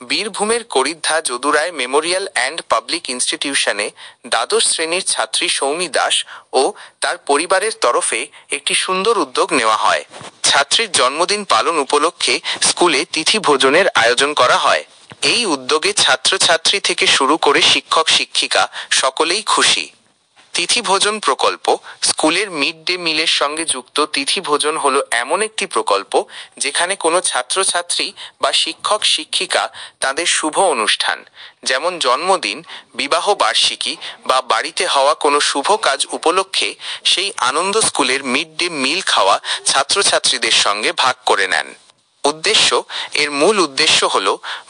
বীরভূমের করিদ্ধা যদুরায় Memorial and public ইনস্টিটিউশনে দ্বাদশ শ্রেণীর ছাত্রী সৌমি দাস ও তার পরিবারের তরফে একটি সুন্দর উদ্যোগ নেওয়া হয়। ছাত্রীর জন্মদিন পালন উপলক্ষে স্কুলে তিথি ভোজনের আয়োজন করা হয়। এই উদ্যোগে ছাত্রছাত্রী থেকে শুরু করে শিক্ষক শিক্ষিকা সকলেই খুশি। তিথি ভোজন প্রকল্প স্কুলের মিড ডে মিলের সঙ্গে যুক্ত। তিথি ভোজন হলো এমন একটি প্রকল্প যেখানে কোনো ছাত্রছাত্রী বা শিক্ষক শিক্ষিকা তাদের শুভ অনুষ্ঠান, যেমন জন্মদিন, বিবাহ বার্ষিকী বা বাড়িতে হওয়া কোনো শুভ কাজ উপলক্ষে সেই আনন্দ স্কুলের মিড ডে মিল খাওয়া ছাত্রছাত্রীদের সঙ্গে ভাগ করে নেন। এর মূল উদ্দেশ্য হল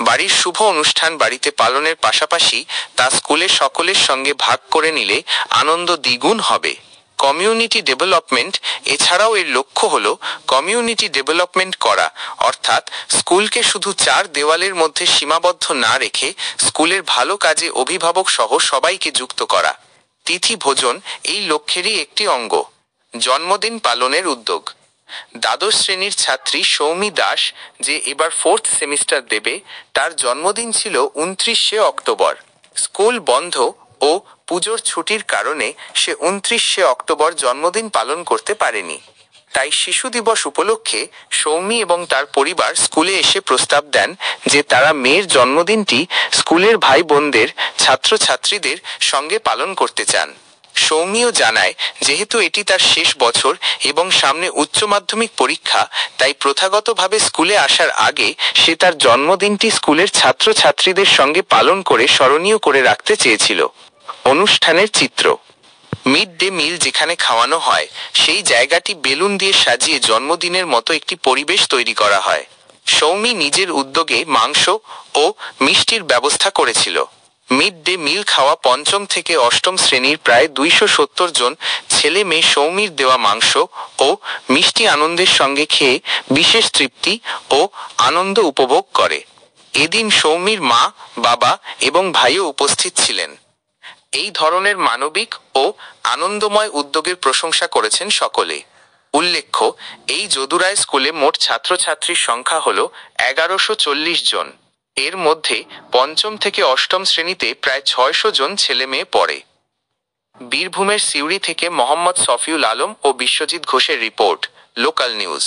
বাড়ির শুভ অনুষ্ঠান বাড়িতে পালনের পাশাপাশি তা স্কুলের সকলের সঙ্গে ভাগ করে নিলে আনন্দ দ্বিগুণ হবে। কমিউনিটি ডেভেলপমেন্ট এছাড়াও এর লক্ষ্য হল কমিউনিটি ডেভেলপমেন্ট করা, অর্থাৎ স্কুলকে শুধু চার দেওয়ালের মধ্যে সীমাবদ্ধ না রেখে স্কুলের ভালো কাজে অভিভাবক সহ সবাইকে যুক্ত করা। তিথি ভোজন এই লক্ষ্যেরই একটি অঙ্গ। জন্মদিন পালনের উদ্যোগ। দ্বাদশ শ্রেণীর ছাত্রী সৌমি দাস, যে এবার 4th সেমিস্টার দেবে, তার জন্মদিন ছিল 29শে অক্টোবর। স্কুল বন্ধ ও পুজোর ছুটির কারণে সে 29শে অক্টোবর জন্মদিন পালন করতে পারেনি। তাই শিশু দিবস উপলক্ষে সৌমি এবং তার পরিবার স্কুলে এসে প্রস্তাব দেন যে তারা মেয়ের জন্মদিনটি স্কুলের ভাই বোনদের, ছাত্রছাত্রীদের সঙ্গে পালন করতে চান। সৌমিও জানায়, যেহেতু এটি তার শেষ বছর এবং সামনে উচ্চ মাধ্যমিক পরীক্ষা, তাই প্রথাগতভাবে স্কুলে আসার আগে সে তার জন্মদিনটি স্কুলের ছাত্রছাত্রীদের সঙ্গে পালন করে স্মরণীয় করে রাখতে চেয়েছিল। অনুষ্ঠানের চিত্র। মিড ডে মিল যেখানে খাওয়ানো হয় সেই জায়গাটি বেলুন দিয়ে সাজিয়ে জন্মদিনের মতো একটি পরিবেশ তৈরি করা হয়। সৌমি নিজের উদ্যোগে মাংস ও মিষ্টির ব্যবস্থা করেছিল। মিড ডে মিল খাওয়া 5ম থেকে 8ম শ্রেণীর প্রায় 270 জন ছেলে মেয়ে সৌমির দেওয়া মাংস ও মিষ্টি আনন্দের সঙ্গে খেয়ে বিশেষ তৃপ্তি ও আনন্দ উপভোগ করে। এদিন সৌমির মা, বাবা এবং ভাইও উপস্থিত ছিলেন। এই ধরনের মানবিক ও আনন্দময় উদ্যোগের প্রশংসা করেছেন সকলে। উল্লেখ্য, এই যদুরায় স্কুলে মোট ছাত্রছাত্রীর সংখ্যা হল 1140 জন। এর মধ্যে 5ম থেকে 8ম শ্রেণীতে প্রায় 600 জন ছেলে মেয়ে পড়ে। বীরভূমের সিউড়ি থেকে মোহাম্মদ সফিউল আলম ও বিশ্বজিৎ ঘোষের রিপোর্ট, লোকাল নিউজ।